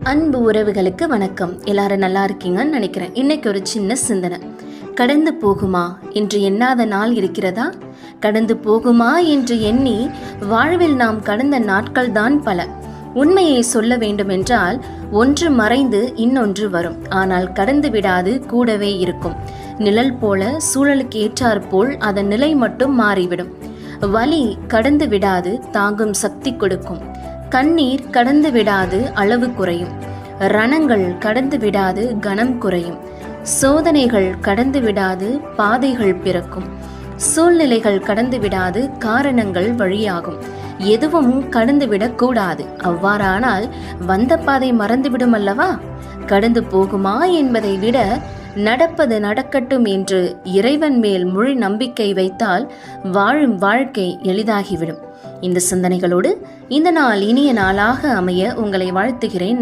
அன்பு உறவுகளுக்கு வணக்கம். எல்லாரும் நல்லா இருக்கீங்கன்னு நினைக்கிறேன். இன்னைக்கு ஒரு சின்ன சிந்தனை. கடந்து போகுமா என்று எண்ணாத நாள் இருக்கிறதா? கடந்து போகுமா என்று எண்ணி வாழ்வில் நாம் கடந்த நாட்கள் தான் பல. உண்மையை சொல்ல வேண்டுமென்றால் ஒன்று மறைந்து இன்னொன்று வரும். ஆனால் கடந்து விடாது, கூடவே இருக்கும். நிழல் போல சூழலுக்கு ஏற்றாற்போல் அதன் நிலை மட்டும் மாறிவிடும். வலி கடந்து விடாது, தாங்கும் சக்தி கொடுக்கும். கண்ணீர் கடந்து விடாது, அளவு குறையும். ரணங்கள் கடந்து விடாது, கனம் குறையும். சோதனைகள் கடந்து விடாது, பாதைகள் பிறக்கும். சூழ்நிலைகள் கடந்து விடாது, காரணங்கள் வழியாகும். எதுவும் கடந்து விடக்கூடாது. அவ்வாறானால் வந்த பாதை மறந்துவிடும் அல்லவா? கடந்து போகுமா என்பதை விட நடப்பது நடக்கட்டும் என்று இறைவன் மேல் முழு நம்பிக்கை வைத்தால் வாழும் வாழ்க்கை எளிதாகிவிடும். இந்த சிந்தனைகளோடு இந்த நாள் இனிய நாளாக அமைய உங்களை வாழ்த்துகிறேன்.